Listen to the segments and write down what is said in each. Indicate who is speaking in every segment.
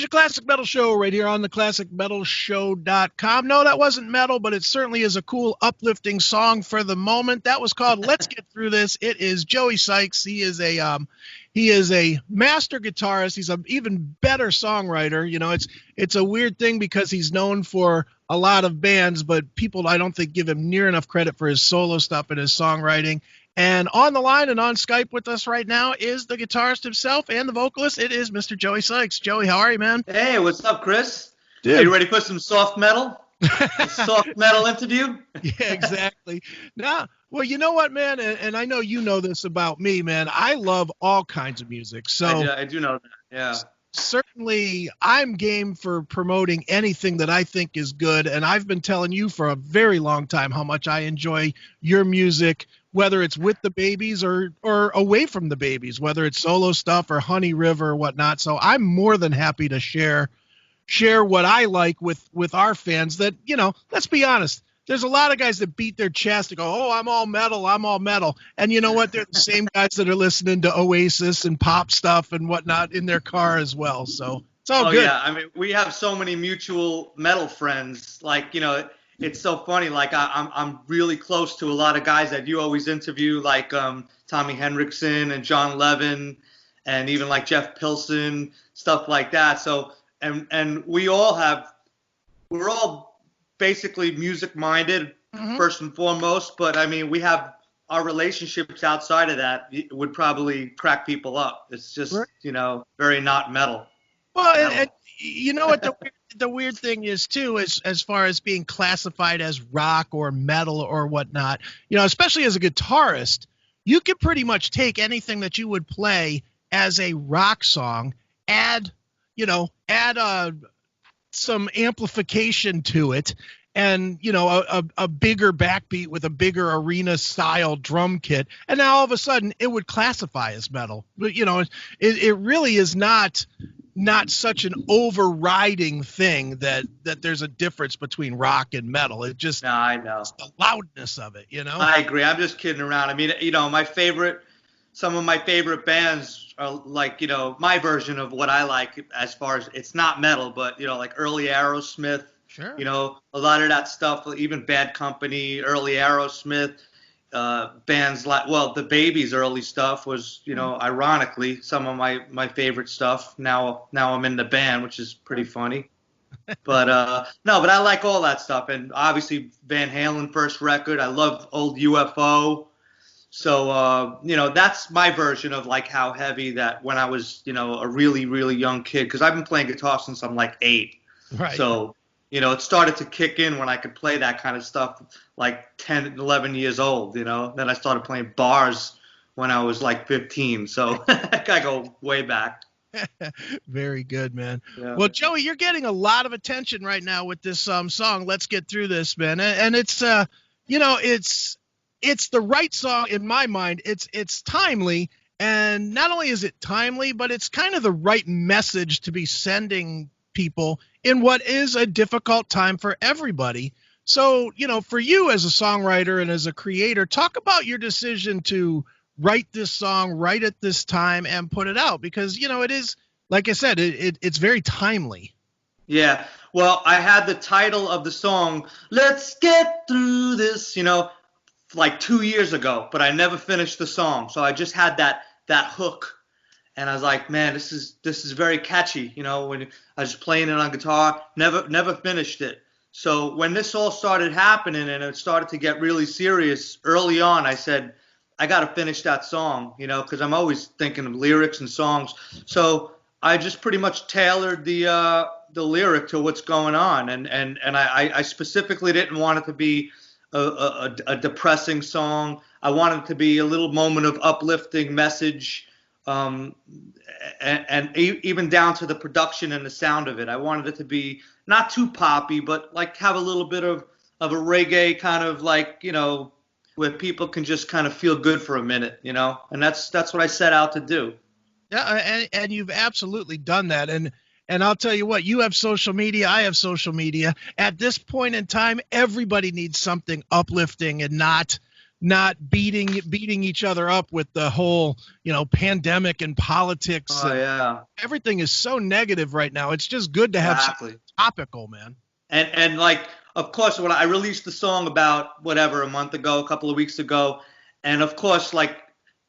Speaker 1: Classic Metal Show right here on the classicmetalshow.com. No, that wasn't metal, but it certainly is a cool, uplifting song for the moment. That was called Let's Get Through This. It is Joey Sykes. He is a master guitarist. He's an even better songwriter. You know, it's a weird thing because he's known for a lot of bands, but people, I don't think, give him near enough credit for his solo stuff and his songwriting. And on the line and on Skype with us right now is the guitarist himself and the vocalist. It is Mr. Joey Sykes. Joey, how are you, man?
Speaker 2: Hey, what's up, Chris?
Speaker 1: Dude.
Speaker 2: Are you ready for some soft metal? A soft metal interview?
Speaker 1: Yeah, exactly. Now, well, you know what, man, and I know you know this about me, man. I love all kinds of music. So
Speaker 2: I do know that, yeah.
Speaker 1: Certainly, I'm game for promoting anything that I think is good, and I've been telling you for a very long time how much I enjoy your music, whether it's with the Babies or away from the Babies, whether it's solo stuff or Honey River or whatnot. So I'm more than happy to share what I like with our fans that, you know, let's be honest. There's a lot of guys that beat their chest and go, oh, I'm all metal. And you know what? They're the same guys that are listening to Oasis and pop stuff and whatnot in their car as well. So it's all good.
Speaker 2: Yeah. I mean, we have so many mutual metal friends. Like, you know, it's so funny. Like, I'm really close to a lot of guys that you always interview, like Tommy Henriksen and John Levin and even like Jeff Pilson, stuff like that. So, and we're all basically music minded, first and foremost, but I mean, we have our relationships outside of that would probably crack people up. It's just, you know, very not metal.
Speaker 1: Well, and you know what the weird thing is too, is as far as being classified as rock or metal or whatnot, you know, especially as a guitarist, you can pretty much take anything that you would play as a rock song, add some amplification to it, and, you know, a bigger backbeat with a bigger arena style drum kit, and now all of a sudden it would classify as metal. But, you know, it really is not such an overriding thing that there's a difference between rock and metal. It just,
Speaker 2: no, I know,
Speaker 1: it's the loudness of it, you know.
Speaker 2: I agree. I'm just kidding around. I mean, you know, some of my favorite bands are like, you know, my version of what I like as far as it's not metal, but, you know, like early Aerosmith,
Speaker 1: sure,
Speaker 2: you know, a lot of that stuff, even Bad Company, early Aerosmith, bands like, well, the Babies' early stuff was, you know, ironically, some of my favorite stuff. Now I'm in the band, which is pretty funny. But no, but I like all that stuff. And obviously Van Halen first record, I love old UFO. So, you know, that's my version of like how heavy that when I was, you know, a really, really young kid, because I've been playing guitar since I'm like 8.
Speaker 1: Right.
Speaker 2: So, you know, it started to kick in when I could play that kind of stuff like 10, 11 years old, you know. Then I started playing bars when I was like 15. So I go way back.
Speaker 1: Very good, man.
Speaker 2: Yeah.
Speaker 1: Well, Joey, you're getting a lot of attention right now with this song, Let's Get Through This, man. And it's, you know, it's the right song in my mind. It's timely, and not only is it timely, but it's kind of the right message to be sending people in what is a difficult time for everybody. So, you know, for you as a songwriter and as a creator, talk about your decision to write this song right at this time and put it out, because, you know, it is, like I said, it's very timely.
Speaker 2: Yeah. Well, I had the title of the song, Let's Get Through This, you know, like 2 years ago, but I never finished the song. So I just had that hook, and I was like, man, this is very catchy. You know, when I was playing it on guitar, never finished it. So when this all started happening and it started to get really serious early on, I said, I got to finish that song, you know, because I'm always thinking of lyrics and songs. So I just pretty much tailored the lyric to what's going on, and I specifically didn't want it to be a depressing song. I wanted it to be a little moment of uplifting message, and even down to the production and the sound of it. I wanted it to be not too poppy, but like have a little bit of a reggae kind of, like, you know, where people can just kind of feel good for a minute, you know, and that's what I set out to do.
Speaker 1: Yeah, and you've absolutely done that. And I'll tell you what, you have social media, I have social media. At this point in time, everybody needs something uplifting and not not beating each other up with the whole, pandemic and politics.
Speaker 2: Oh, yeah.
Speaker 1: Everything is so negative right now. It's just good to have
Speaker 2: Exactly.
Speaker 1: something topical, man.
Speaker 2: And like, of course, when I released the song about whatever, a month ago, a couple of weeks ago, and of course, like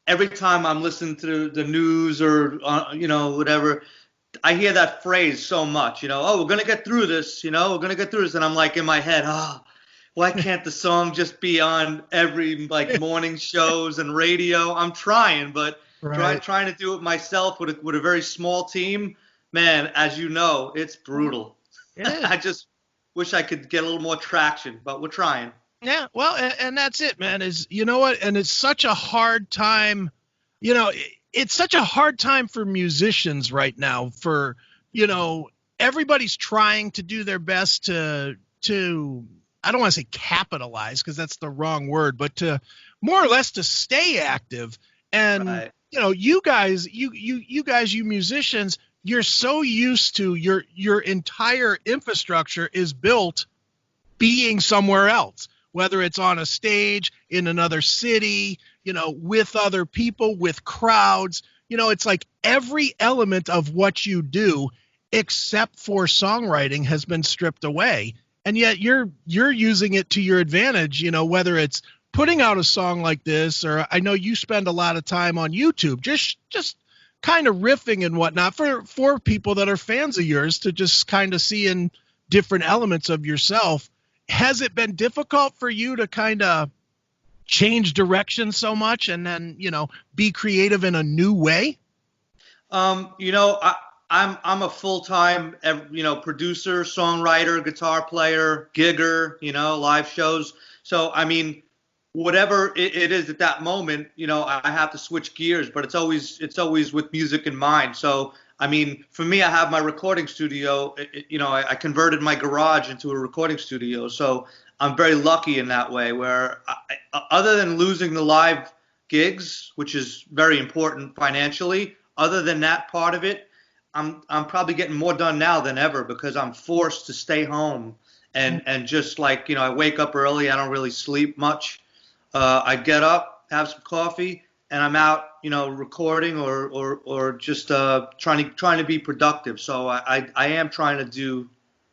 Speaker 2: every time I'm listening to the news or, whatever, I hear that phrase so much, oh, we're going to get through this, we're going to get through this. And I'm like in my head, why can't the song just be on every like morning shows and radio? I'm trying, but trying to do it myself with a very small team, man, as you know, it's brutal. I just wish I could get a little more traction, but we're trying.
Speaker 1: Yeah, well, and that's it, man, is, you know what? And it's such a hard time, it's such a hard time for musicians right now for, everybody's trying to do their best to I don't want to say capitalize because that's the wrong word, but to more or less to stay active. And, you guys, you musicians, you're so used to your entire infrastructure is built being somewhere else, whether it's on a stage in another city, with other people, with crowds, it's like every element of what you do except for songwriting has been stripped away. And yet you're using it to your advantage, whether it's putting out a song like this, or I know you spend a lot of time on YouTube, just kind of riffing and whatnot for people that are fans of yours to just kind of see in different elements of yourself. Has it been difficult for you to kind of change direction so much and then, be creative in a new way?
Speaker 2: I'm a full-time, producer, songwriter, guitar player, gigger, live shows. So, I mean, whatever it is at that moment, I have to switch gears, but it's always with music in mind. So, I mean, for me, I have my recording studio. I converted my garage into a recording studio. So I'm very lucky in that way where other than losing the live gigs, which is very important financially, other than that part of it, I'm probably getting more done now than ever because I'm forced to stay home and just like, I wake up early. I don't really sleep much. I get up, have some coffee, and I'm out, recording or just trying to be productive. So I am trying to do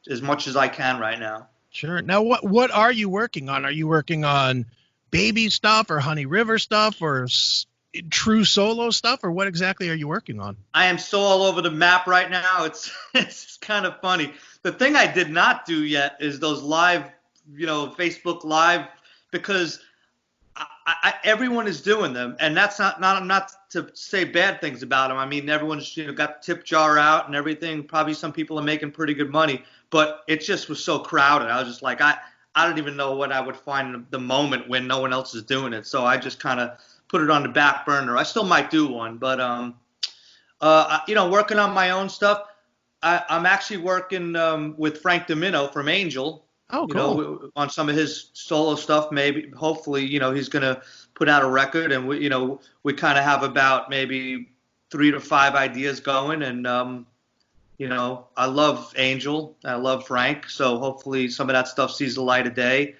Speaker 2: as much as I can right now.
Speaker 1: Sure. Now, what are you working on? Are you working on baby stuff or Honey River stuff or true solo stuff, or what exactly are you working on?
Speaker 2: I am so all over the map right now. It's kind of funny. The thing I did not do yet is those live, Facebook Live, because everyone is doing them, and that's not to say bad things about them. I mean, everyone's got the tip jar out and everything. Probably some people are making pretty good money, but it just was so crowded. I was just like, I don't even know what I would find the moment when no one else is doing it. So I just kind of put it on the back burner. I still might do one, but working on my own stuff. I'm actually working with Frank Domino from Angel.
Speaker 1: Oh, cool.
Speaker 2: On some of his solo stuff, maybe, hopefully, he's going to put out a record, and we kind of have about maybe 3 to 5 ideas going. And, I love Angel. I love Frank. So hopefully some of that stuff sees the light of day.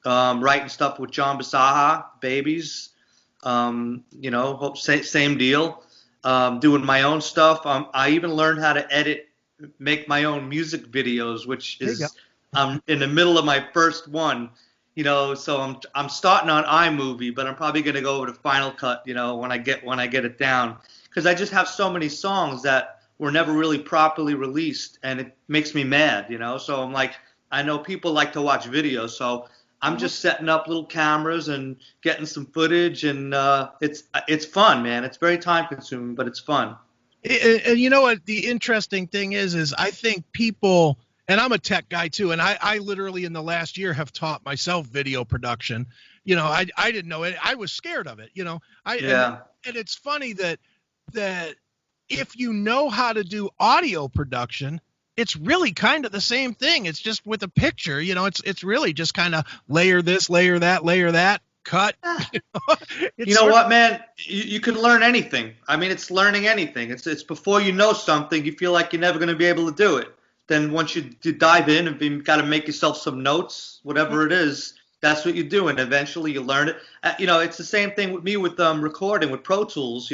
Speaker 2: Writing stuff with John Basaha, Babies. Same deal. Doing my own stuff. I even learned how to make my own music videos, which is, I'm in the middle of my first one, so I'm starting on iMovie, but I'm probably going to go over to Final Cut, when I get it down, because I just have so many songs that were never really properly released, and it makes me mad, So I'm like, I know people like to watch videos, so I'm just setting up little cameras and getting some footage, and it's fun, man. It's very time consuming, but it's fun.
Speaker 1: And you know what the interesting thing is I think people. And I'm a tech guy too, and I literally in the last year have taught myself video production. I didn't know it. I was scared of it. And it's funny that if you know how to do audio production, it's really kind of the same thing. It's just with a picture. It's really just kind of layer this, layer that, cut.
Speaker 2: What, man? You can learn anything. I mean, it's learning anything. It's before you know something, you feel like you're never going to be able to do it. Then once you dive in and you got to make yourself some notes, whatever it is, That's what you do, and eventually you learn it. It's the same thing with me with recording with Pro Tools.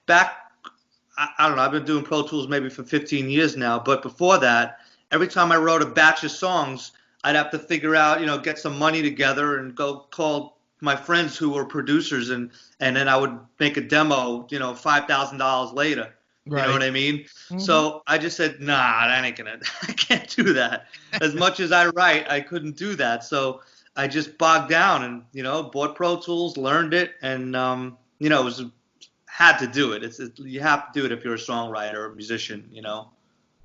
Speaker 2: Back, I don't know, I've been doing Pro Tools maybe for 15 years now, but before that, every time I wrote a batch of songs, I'd have to figure out, get some money together and go call my friends who were producers, and then I would make a demo, $5,000 later.
Speaker 1: Right.
Speaker 2: You know what I mean?
Speaker 1: Mm-hmm.
Speaker 2: So I just said, nah, that ain't gonna, I can't do that. As much as I write, I couldn't do that. So I just bogged down and, bought Pro Tools, learned it, and, had to do it. You have to do it if you're a songwriter or a musician,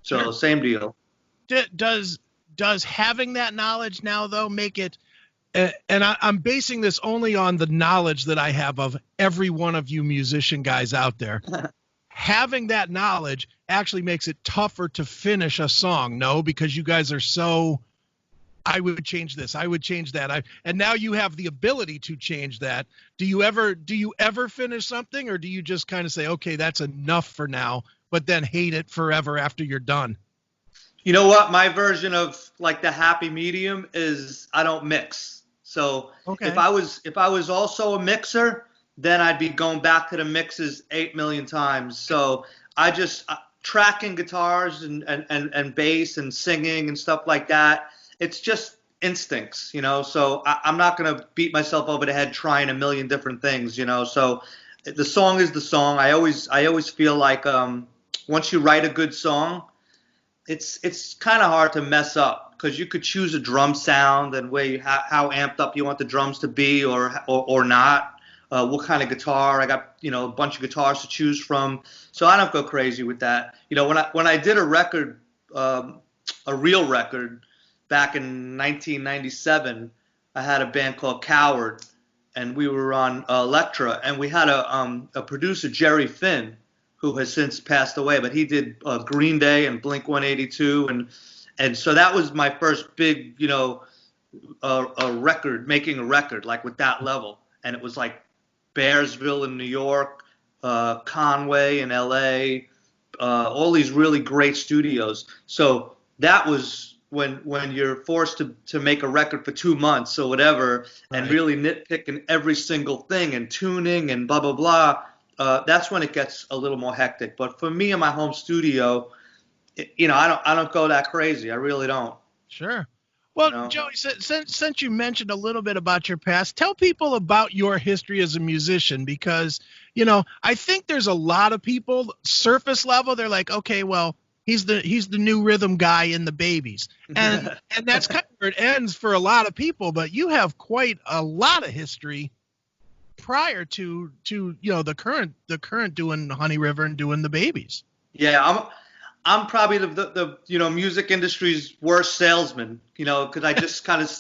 Speaker 2: So
Speaker 1: Sure.
Speaker 2: Same deal.
Speaker 1: Does having that knowledge now, though, make it, and I'm basing this only on the knowledge that I have of every one of you musician guys out there, having that knowledge actually makes it tougher to finish a song, no? Because you guys are so, I would change this, I would change that. And now you have the ability to change that. Do you ever finish something, or do you just kind of say, okay, that's enough for now, but then hate it forever after you're done?
Speaker 2: You know what? My version of like the happy medium is I don't mix. So
Speaker 1: Okay.
Speaker 2: if I was also a mixer, then I'd be going back to the mixes 8 million times. So I just tracking guitars and bass and singing and stuff like that. It's just instincts, So I'm not gonna beat myself over the head trying a million different things, So the song is the song. I always feel like once you write a good song, it's kind of hard to mess up, because you could choose a drum sound and how amped up you want the drums to be or not. What kind of guitar? I got a bunch of guitars to choose from, so I don't go crazy with that. When I did a record, a real record back in 1997, I had a band called Coward, and we were on Elektra, and we had a producer, Jerry Finn, who has since passed away, but he did Green Day and Blink-182, and so that was my first big, a record, making a record like with that level, and it was like Bearsville in New York, Conway in LA, all these really great studios. So that was when you're forced to make a record for 2 months or whatever, and really nitpicking every single thing and tuning and blah, blah, blah. That's when it gets a little more hectic. But for me in my home studio, I don't go that crazy. I really don't.
Speaker 1: Sure. Well, Joey, since you mentioned a little bit about your past, tell people about your history as a musician, because, I think there's a lot of people, surface level, they're like, okay, well, he's the new rhythm guy in the Babies. And that's kind of where it ends for a lot of people, but you have quite a lot of history prior to the current doing Honey River and doing the Babies.
Speaker 2: Yeah, I'm probably the music industry's worst salesman, because I just kind of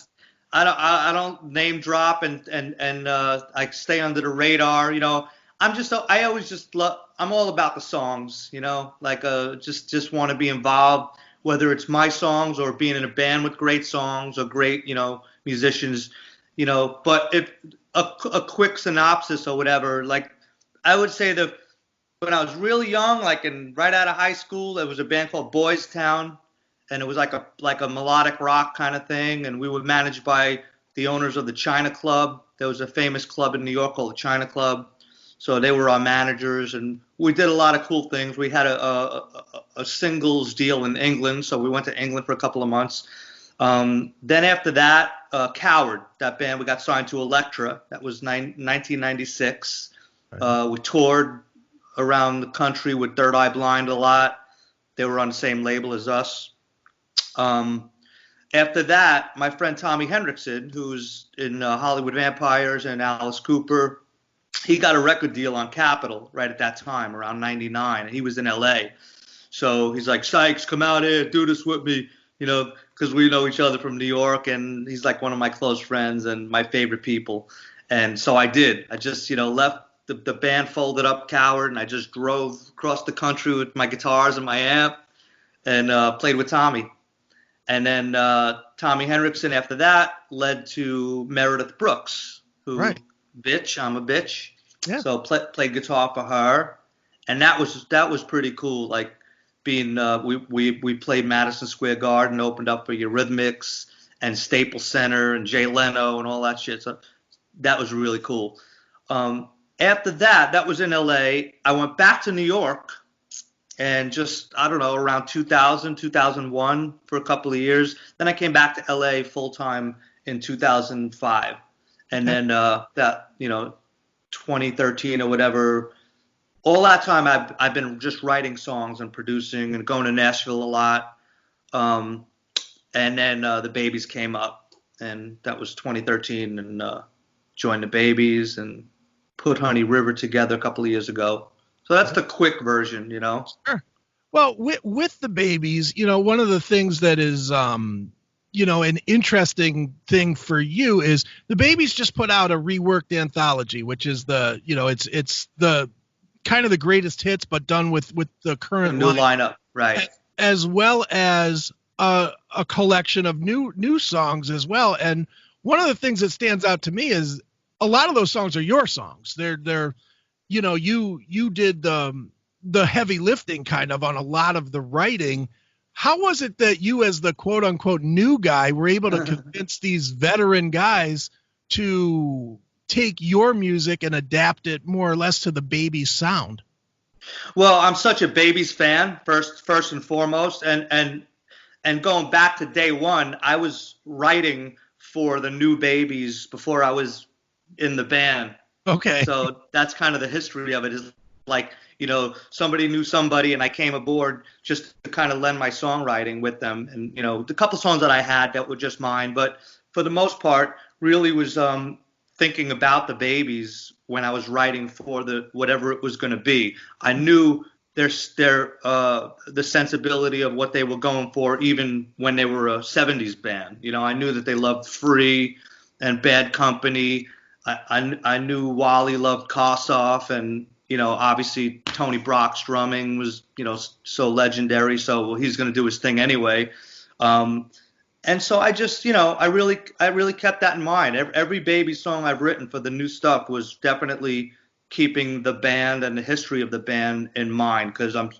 Speaker 2: I don't name drop and I stay under the radar, I'm all about the songs, just want to be involved, whether it's my songs or being in a band with great songs or great musicians, but if a quick synopsis or whatever, like I would say that when I was really young, right out of high school, there was a band called Boys Town, and it was like a melodic rock kind of thing, and we were managed by the owners of the China Club. There was a famous club in New York called the China Club, so they were our managers, and we did a lot of cool things. We had a singles deal in England, so we went to England for a couple of months. Then after that, Coward, that band, we got signed to Elektra. That was 1996. We toured around the country with Third Eye Blind a lot. They were on the same label as us. After that, my friend Tommy Henriksen, who's in Hollywood Vampires and Alice Cooper, he got a record deal on Capitol right at that time, around 99, and he was in LA. So he's like, Sykes, come out here, do this with me, because we know each other from New York, and he's like one of my close friends and my favorite people. And so I did. I just, left the band, folded up Coward, and I just drove across the country with my guitars and my amp and played with Tommy. And then Tommy Henriksen after that led to Meredith Brooks, who, bitch, I'm a bitch. Yeah. So played guitar for her, and that was pretty cool. Like being we played Madison Square Garden, opened up for Eurythmics, Staples Center and Jay Leno and all that shit. So that was really cool. After that was in LA. I went back to New York and just, I don't know, around 2000, 2001 for a couple of years. Then I came back to LA full time in 2005. And then 2013 or whatever, all that time I've been just writing songs and producing and going to Nashville a lot. And then the Babies came up, and that was 2013, and joined the Babies and put Honey River together a couple of years ago. So that's the quick version, you know.
Speaker 1: Sure. Well, with the Babies, you know, one of the things that is, you know, an interesting thing for you is the Babies just put out a reworked anthology, which is the, you know, it's the kind of the greatest hits, but done with the current
Speaker 2: new lineup, right?
Speaker 1: As well as a collection of new songs as well. And one of the things that stands out to me is a lot of those songs are your songs. They're you know, you did the heavy lifting kind of on a lot of the writing. How was it that you, as the quote unquote new guy, were able to convince these veteran guys to take your music and adapt it more or less to the Babies sound?
Speaker 2: Well, I'm such a Babies fan, first and foremost, and going back to day one, I was writing for the new Babies before I was in the band.
Speaker 1: Okay.
Speaker 2: So that's kind of the history of it, is like, you know, somebody knew somebody and I came aboard just to kind of lend my songwriting with them. And, you know, the couple songs that I had that were just mine, but for the most part really was thinking about the Babies when I was writing for the whatever it was going to be. I knew the sensibility of what they were going for, even when they were a 70s band. You know, I knew that they loved Free and Bad Company. I knew Wally loved Kossoff, and, you know, obviously Tony Brock's drumming was, you know, so legendary. So, well, he's going to do his thing anyway. And so I just, you know, I really kept that in mind. Every Baby song I've written for the new stuff was definitely keeping the band and the history of the band in mind, because I'm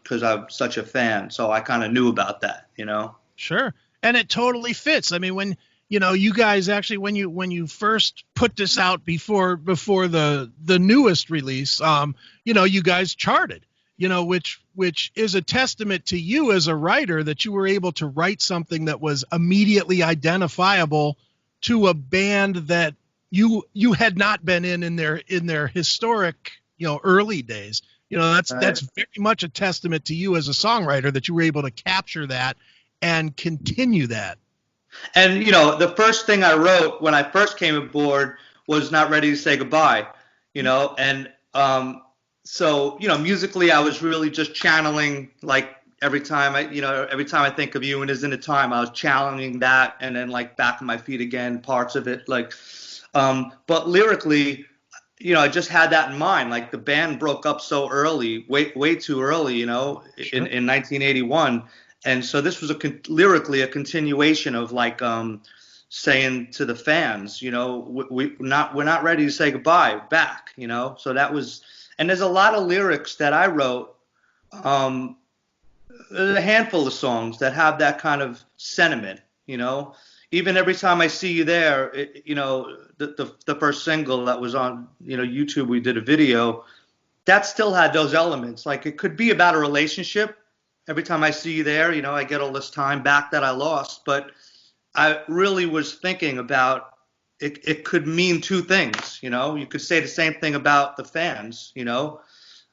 Speaker 2: such a fan. So I kind of knew about that, you know. Sure.
Speaker 1: And it totally fits. I mean, when, you know, you guys actually, when you first put this out before the newest release, you know, you guys charted, you know, which is a testament to you as a writer, that you were able to write something that was immediately identifiable to a band that you had not been in their historic, you know, early days. You know, that's very much a testament to you as a songwriter, that you were able to capture that and continue that.
Speaker 2: And, you know, the first thing I wrote when I first came aboard was Not Ready to Say Goodbye, you know, and so, you know, musically I was really just channeling, like, every time I think of You and Isn't It Time, I was channeling that, and then, like, Back on My Feet Again, parts of it, like, but lyrically, you know, I just had that in mind. Like, the band broke up so early, way too early, you know, sure, in 1981. And so this was lyrically a continuation of, like, saying to the fans, you know, we're not ready to say goodbye back, you know. So that was, and there's a lot of lyrics that I wrote. There's a handful of songs that have that kind of sentiment, you know. Even Every Time I See You There, you know, the first single that was on, you know, YouTube, we did a video that still had those elements. Like, it could be about a relationship. Every time I see you there, you know, I get all this time back that I lost. But I really was thinking about it could mean two things, you know. You could say the same thing about the fans, you know.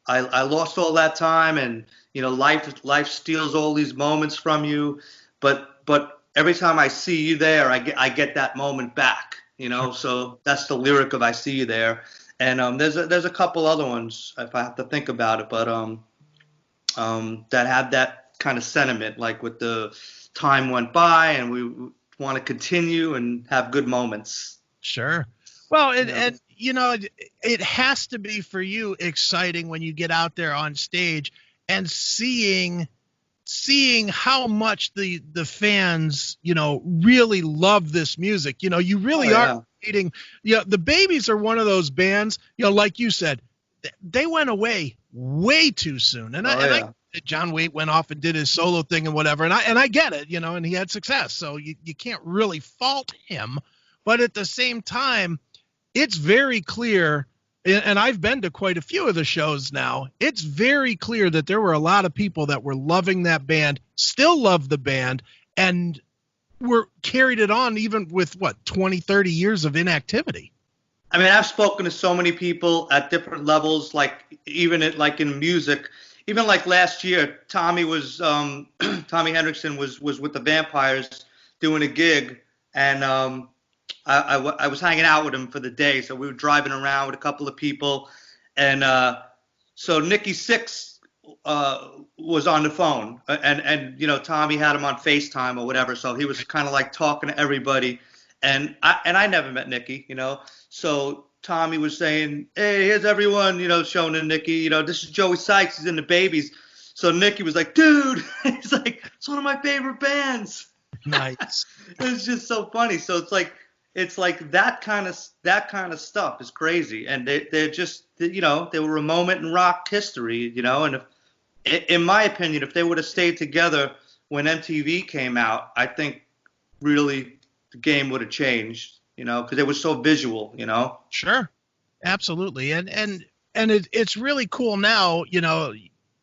Speaker 2: I lost all that time, and, you know, life steals all these moments from you. But every time I see you there, I get that moment back, you know. So that's the lyric of I See You There. And there's a couple other ones if I have to think about it, but that have that kind of sentiment, like with the time went by and we want to continue and have good moments.
Speaker 1: Sure. Well, and you know, it has to be for you exciting when you get out there on stage and seeing how much the fans, you know, really love this music. You know, you really are creating, you know, the Babies are one of those bands, you know, like you said, they went away way too soon. And I John Waite went off and did his solo thing and whatever. And I get it, and he had success. So you can't really fault him. But at the same time, it's very clear, and I've been to quite a few of the shows now, it's very clear that there were a lot of people that were loving that band, still love the band, and were carried it on even with, 20, 30 years of inactivity.
Speaker 2: I mean, I've spoken to so many people at different levels, like even in music. Even like last year, Tommy Hendrickson was with the Vampires doing a gig, and I was hanging out with him for the day, so we were driving around with a couple of people, and so Nikki Sixx was on the phone, and Tommy had him on FaceTime or whatever, so he was kind of like talking to everybody, and I never met Nikki, so Tommy was saying, hey, here's everyone, showing to Nikki, this is Joey Sykes, he's in the Babies. So Nikki was like, dude, he's like, it's one of my favorite bands.
Speaker 1: Nice.
Speaker 2: It was just so funny. So it's like that kind of stuff is crazy. And they're just, they were a moment in rock history, and in my opinion, if they would have stayed together when MTV came out, I think really the game would have changed. Because it was so visual,
Speaker 1: Sure, absolutely, and it's really cool now,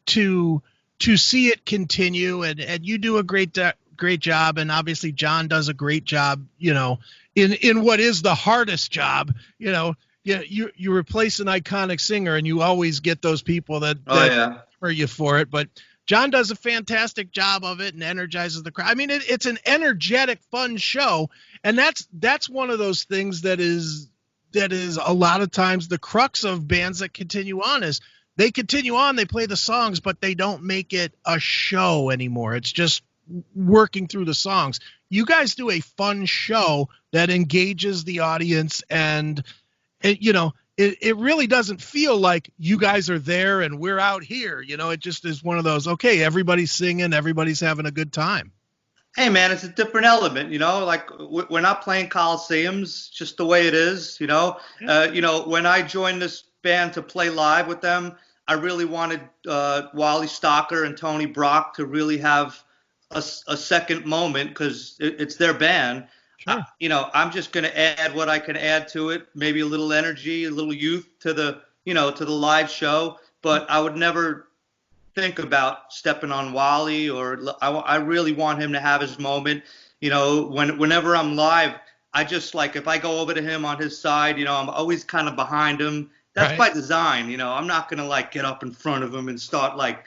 Speaker 1: to see it continue, and you do a great job, and obviously John does a great job, in what is the hardest job, you replace an iconic singer, and you always get those people that for you for it, but John does a fantastic job of it and energizes the crowd. I mean, it's an energetic, fun show, and that's one of those things that is a lot of times the crux of bands that continue on is they continue on, they play the songs, but they don't make it a show anymore. It's just working through the songs. You guys do a fun show that engages the audience, and it really doesn't feel like you guys are there and we're out here. It just is one of those, okay, everybody's singing, everybody's having a good time.
Speaker 2: Hey, man, it's a different element, like we're not playing Coliseums, just the way it is, Yeah. When I joined this band to play live with them, I really wanted Wally Stocker and Tony Brock to really have a second moment because it's their band. Sure. I'm just going to add what I can add to it, maybe a little energy, a little youth to the live show. But I would never think about stepping on Wally, or I really want him to have his moment. Whenever I'm live, I just like, if I go over to him on his side, I'm always kind of behind him. That's right. By design. I'm not going to like get up in front of him and start like,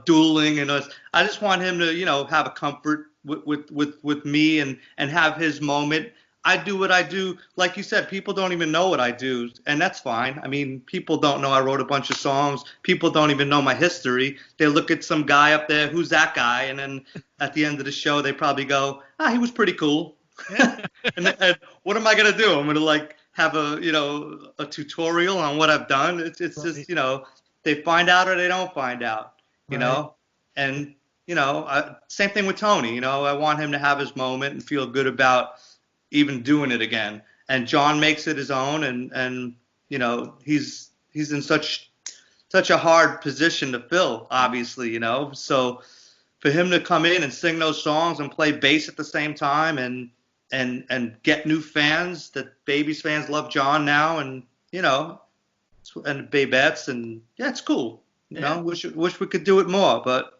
Speaker 2: dueling. And I just want him to, have a comfort with me and have his moment. I do what I do. Like you said, people don't even know what I do, and that's fine. I mean, people don't know I wrote a bunch of songs. People don't even know my history. They look at some guy up there, who's that guy? And then at the end of the show, they probably go, he was pretty cool. and what am I going to do? I'm going to like have a tutorial on what I've done. It's right. Just, they find out or they don't find out, you know? And, same thing with Tony, I want him to have his moment and feel good about even doing it again. And John makes it his own, and he's in such a hard position to fill, obviously, so for him to come in and sing those songs and play bass at the same time and get new fans, that Babies fans love John now, and and Babettes, and it's cool. Wish we could do it more, but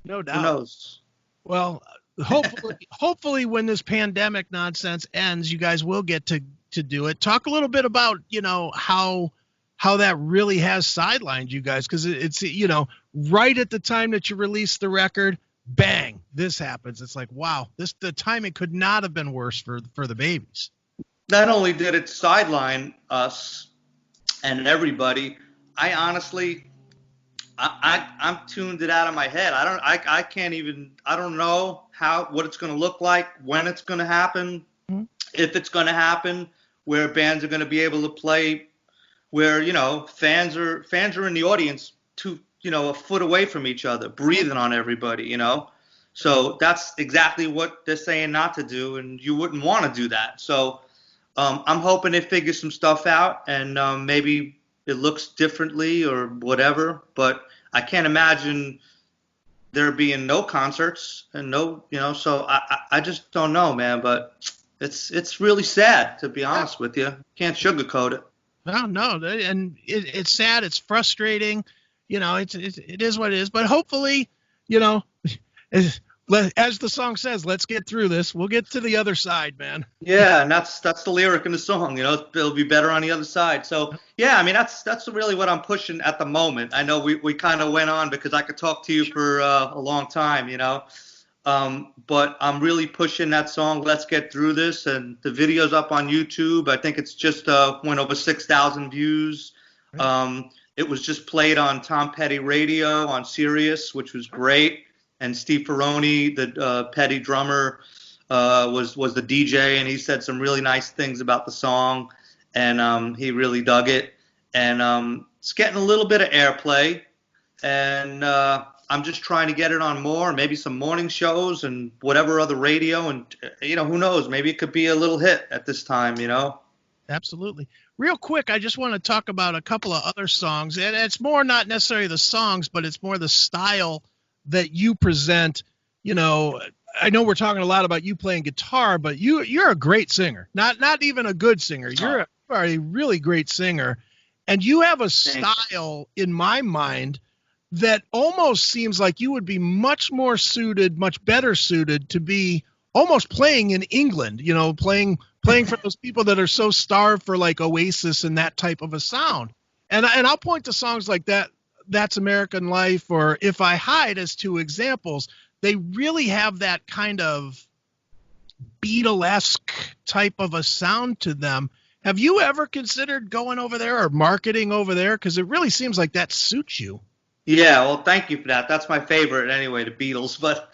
Speaker 1: no doubt.
Speaker 2: Who knows?
Speaker 1: Well, hopefully when this pandemic nonsense ends, you guys will get to do it. Talk a little bit about, how that really has sidelined you guys, because it's, right at the time that you release the record, bang, this happens. It's like, wow, the timing could not have been worse for the Babies.
Speaker 2: Not only did it sideline us and everybody, I honestly, I'm tuned it out of my head. I can't even, I don't know what it's going to look like, when it's going to happen, if it's going to happen, where bands are going to be able to play, where, fans are in the audience a foot away from each other, breathing on everybody, So that's exactly what they're saying not to do, and you wouldn't want to do that. So I'm hoping they figure some stuff out, and maybe it looks differently or whatever, but I can't imagine there being no concerts and no, so I just don't know, man. But it's really sad, to be honest with you. Can't sugarcoat it.
Speaker 1: No, and it's sad. It's frustrating. It is what it is. But hopefully, as the song says, let's get through this. We'll get to the other side, man.
Speaker 2: Yeah, and that's the lyric in the song. It'll be better on the other side. So yeah, I mean that's really what I'm pushing at the moment. I know we kind of went on because I could talk to you for a long time, but I'm really pushing that song. Let's get through this, and the video's up on YouTube. I think it's just went over 6,000 views. It was just played on Tom Petty Radio on Sirius, which was great. And Steve Ferroni, the Petty drummer, was the DJ, and he said some really nice things about the song, and he really dug it. And it's getting a little bit of airplay, and I'm just trying to get it on more, maybe some morning shows and whatever other radio, and who knows, maybe it could be a little hit at this time,
Speaker 1: Absolutely. Real quick, I just want to talk about a couple of other songs, and it's more not necessarily the songs, but it's more the style that you present. I know we're talking a lot about you playing guitar, but you're a great singer. Not even a good singer. You are a really great singer, and you have a style in my mind that almost seems like you would be much better suited to be almost playing in England, playing for those people that are so starved for like Oasis and that type of a sound. And I'll point to songs like that, That's American Life, or If I Hide, as two examples. They really have that kind of Beatlesque type of a sound to them. Have you ever considered going over there or marketing over there? Because it really seems like that suits you.
Speaker 2: Yeah, well, thank you for that. That's my favorite anyway, the Beatles. But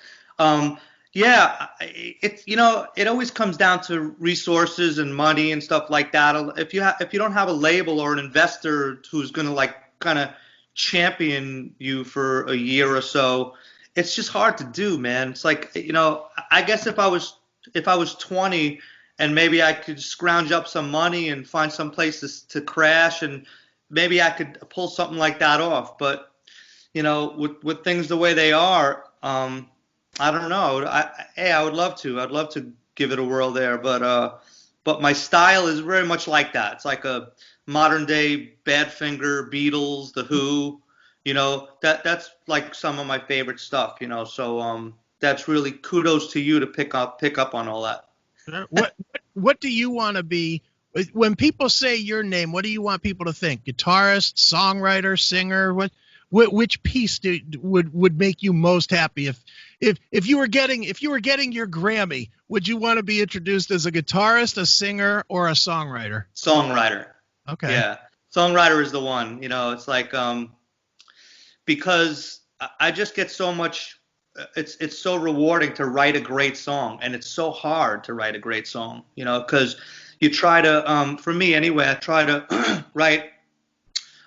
Speaker 2: yeah, it always comes down to resources and money and stuff like that. If you don't have a label or an investor who's going to kind of champion you for a year or so, it's just hard to do, man. It's like, I guess if I was 20 and maybe I could scrounge up some money and find some places to crash, and maybe I could pull something like that off. But with things the way they are, I don't know. I would love to. I'd love to give it a whirl there, but my style is very much like that. It's like a modern day Badfinger, Beatles, The Who. That's like some of my favorite stuff. So that's really kudos to you to pick up on all that.
Speaker 1: What do you want to be when people say your name? What do you want people to think? Guitarist, songwriter, singer? Which piece would make you most happy? If you were getting your Grammy, would you want to be introduced as a guitarist, a singer, or a songwriter?
Speaker 2: Songwriter.
Speaker 1: Okay.
Speaker 2: Yeah, songwriter is the one. It's like because I just get so much. It's so rewarding to write a great song, and it's so hard to write a great song. Because you try to, for me anyway, I try to write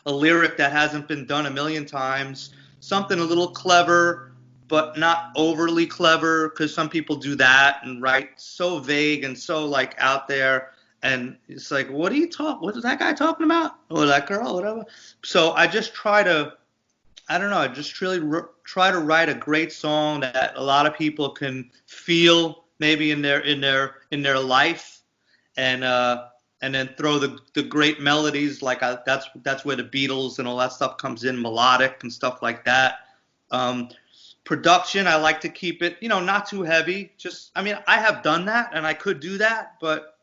Speaker 2: a lyric that hasn't been done a million times, something a little clever, but not overly clever, because some people do that and write so vague and so out there, and it's like, what is that guy talking about? Or that girl, whatever. So I just try to, I don't know, I just really try to write a great song that a lot of people can feel maybe in their life, and then throw the great melodies, that's where the Beatles and all that stuff comes in, melodic and stuff like that. Production, I like to keep it, not too heavy. I have done that and I could do that, but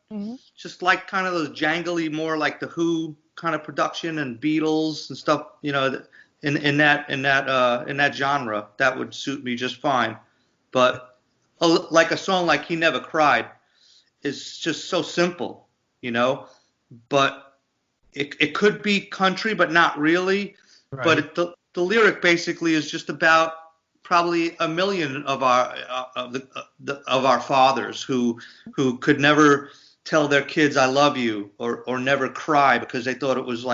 Speaker 2: just like kind of those jangly, more like the Who kind of production and Beatles and stuff, in that genre, that would suit me just fine. But like a song like He Never Cried is just so simple. But it could be country, but not really. Right. But the lyric basically is just about probably a million of our fathers who could never tell their kids I love you, or never cry because they thought it was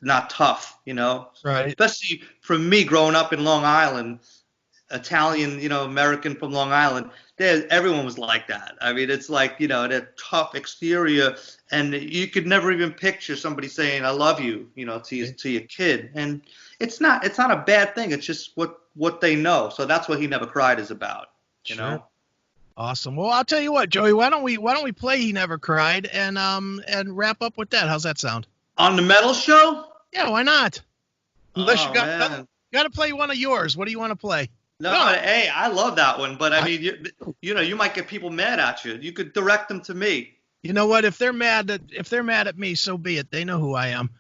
Speaker 2: not tough. Right. Especially for me growing up in Long Island, Italian, American from Long Island. Everyone was like that. I mean, it's like, that tough exterior, and you could never even picture somebody saying, I love you, to your kid. And it's not a bad thing. It's just what they know. So that's what He Never Cried is about, you know?
Speaker 1: Awesome. Well, I'll tell you what, Joey, why don't we play He Never Cried and wrap up with that? How's that sound?
Speaker 2: On the metal show?
Speaker 1: Yeah, why not? Unless you
Speaker 2: man.
Speaker 1: got to play one of yours. What do you want to play?
Speaker 2: No, hey, I love that one, but I mean, you might get people mad at you. You could direct them to me.
Speaker 1: You know what? If they're mad at me, so be it. They know who I am.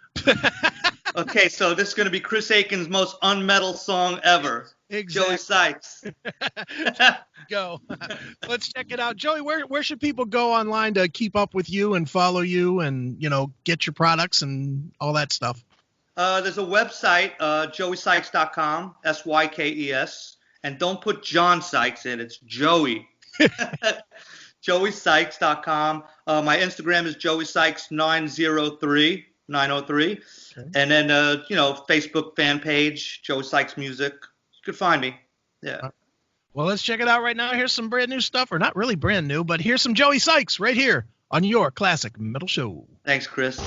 Speaker 2: Okay, so this is going to be Chris Aiken's most unmetal song ever.
Speaker 1: Exactly.
Speaker 2: Joey Sykes.
Speaker 1: Go. Let's check it out. Joey, where should people go online to keep up with you and follow you and, get your products and all that stuff?
Speaker 2: There's a website, joeysykes.com, SYKES, and don't put John Sykes in. It's Joey. joeysykes.com. My Instagram is Joey Sykes 903. Okay. And then, Facebook fan page, Joey Sykes Music. You could find me. Yeah.
Speaker 1: Well, let's check it out right now. Here's some brand new stuff, or not really brand new, but here's some Joey Sykes right here on your Classic Metal Show.
Speaker 2: Thanks, Chris.